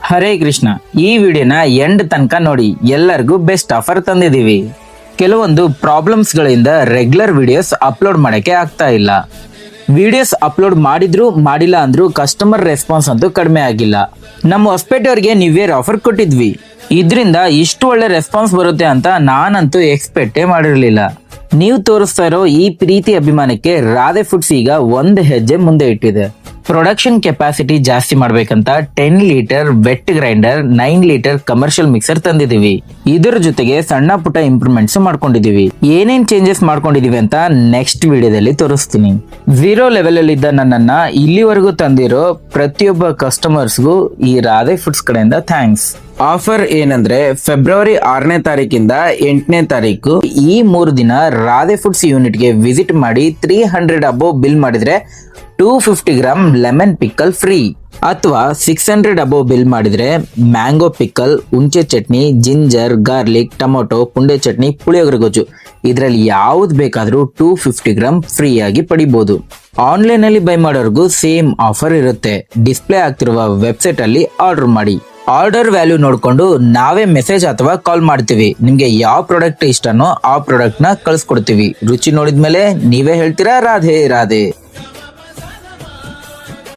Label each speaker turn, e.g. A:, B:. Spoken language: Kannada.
A: ಹರೇ ಕೃಷ್ಣ. ಈ ವಿಡಿಯೋನ ಎಂಡ್ ತನಕ ನೋಡಿ, ಎಲ್ಲರಿಗೂ ಬೆಸ್ಟ್ ಆಫರ್ ತಂದಿದೀವಿ. ಕೆಲವೊಂದು ಪ್ರಾಬ್ಲಮ್ಸ್ ಗಳಿಂದ ರೆಗ್ಯುಲರ್ ವಿಡಿಯೋಸ್ ಅಪ್ಲೋಡ್ ಮಾಡಕ್ಕೆ ಆಗ್ತಾ ಇಲ್ಲ. ವಿಡಿಯೋಸ್ ಅಪ್ಲೋಡ್ ಮಾಡಿದ್ರು ಮಾಡಿಲ್ಲ ಅಂದ್ರೂ ಕಸ್ಟಮರ್ ರೆಸ್ಪಾನ್ಸ್ ಅಂತೂ ಕಡಿಮೆ ಆಗಿಲ್ಲ. ನಮ್ಮ ಹೊಸಪೇಟೆಯವರಿಗೆ ನ್ಯೂ ಇಯರ್ ಆಫರ್ ಕೊಟ್ಟಿದ್ವಿ. ಇದರಿಂದ ಇಷ್ಟು ಒಳ್ಳೆ ರೆಸ್ಪಾನ್ಸ್ ಬರುತ್ತೆ ಅಂತ ನಾನಂತೂ ಎಕ್ಸ್ಪೆಕ್ಟೇ ಮಾಡಿರಲಿಲ್ಲ. ನೀವು ತೋರಿಸ್ತಾ ಇರೋ ಈ ಪ್ರೀತಿ ಅಭಿಮಾನಕ್ಕೆ ರಾಧೆ ಫುಡ್ಸ್ ಈಗ ಒಂದು ಹೆಜ್ಜೆ ಮುಂದೆ ಇಟ್ಟಿದೆ. ಪ್ರೊಡಕ್ಷನ್ ಕೆಪಾಸಿಟಿ ಜಾಸ್ತಿ ಮಾಡ್ಬೇಕಂತ 10 litre wet grinder, 9 litre commercial mixer ತಂದಿದೀವಿ. ಇದರ ಜೊತೆಗೆ ಸಣ್ಣ ಪುಟ್ಟ ಇಂಪ್ರೂವ್ಮೆಂಟ್ಸ್ ಮಾಡ್ಕೊಂಡಿದೀವಿ. ಏನೇನ್ ಚೇಂಜಸ್ ಮಾಡ್ಕೊಂಡಿದೀವಿ ಅಂತ ನೆಕ್ಸ್ಟ್ ವಿಡಿಯೋದಲ್ಲಿ ತೋರಿಸ್ತೀನಿ. 0 ಲೆವೆಲ್ ಅಲ್ಲಿ ಇದ್ದ ನನ್ನನ್ನ ಇಲ್ಲಿವರೆಗೂ ತಂದಿರೋ ಪ್ರತಿಯೊಬ್ಬ ಕಸ್ಟಮರ್ಸ್ಗೂ ಈ ರಾಧೆ ಫುಡ್ಸ್ ಕಡೆಯಿಂದ ಥ್ಯಾಂಕ್ಸ್. ಆಫರ್ ಏನಂದ್ರೆ ಫೆಬ್ರವರಿ 6ನೇ ತಾರೀಕಿಂದ 8ನೇ ತಾರೀಕು ಈ 3 ದಿನ ರಾಧೆ ಫುಡ್ಸ್ ಯೂನಿಟ್ಗೆ ವಿಸಿಟ್ ಮಾಡಿ 300 ಅಬೋವ್ ಬಿಲ್ ಮಾಡಿದ್ರೆ 250 ಗ್ರಾಮ್ ಲೆಮನ್ ಪಿಕ್ಕಲ್ ಫ್ರೀ, ಅಥವಾ 600 ಅಬೋವ್ ಬಿಲ್ ಮಾಡಿದ್ರೆ ಮ್ಯಾಂಗೋ ಪಿಕ್ಕಲ್, ಹುಂಚೆ ಚಟ್ನಿ, ಜಿಂಜರ್, ಗಾರ್ಲಿಕ್, ಟೊಮೊಟೊ, ಪುಂಡೆ ಚಟ್ನಿ, ಪುಳಿಯೋಗರೆ ಗೊಜ್ಜು ಇದರಲ್ಲಿ ಯಾವ್ದು ಬೇಕಾದ್ರೂ 250 ಗ್ರಾಮ್ ಫ್ರೀ ಆಗಿ ಪಡಿಬಹುದು. ಆನ್ಲೈನ್ ಅಲ್ಲಿ ಬೈ ಮಾಡೋರ್ಗೂ ಸೇಮ್ ಆಫರ್ ಇರುತ್ತೆ. ಡಿಸ್ಪ್ಲೇ ಆಗ್ತಿರುವ ವೆಬ್ಸೈಟ್ ಅಲ್ಲಿ ಆರ್ಡರ್ ಮಾಡಿ. ಆರ್ಡರ್ ವ್ಯಾಲ್ಯೂ ನೋಡ್ಕೊಂಡು ನಾವೇ ಮೆಸೇಜ್ ಅಥವಾ ಕಾಲ್ ಮಾಡ್ತೀವಿ. ನಿಮ್ಗೆ ಯಾವ ಪ್ರಾಡಕ್ಟ್ ಇಷ್ಟನೋ ಆ ಪ್ರಾಡಕ್ಟ್ ನ ಕಳ್ಸ್ಕೊಡ್ತೀವಿ. ರುಚಿ ನೋಡಿದ್ಮೇಲೆ ನೀವೇ ಹೇಳ್ತೀರಾ ರಾಧೆ ರಾಧೆ.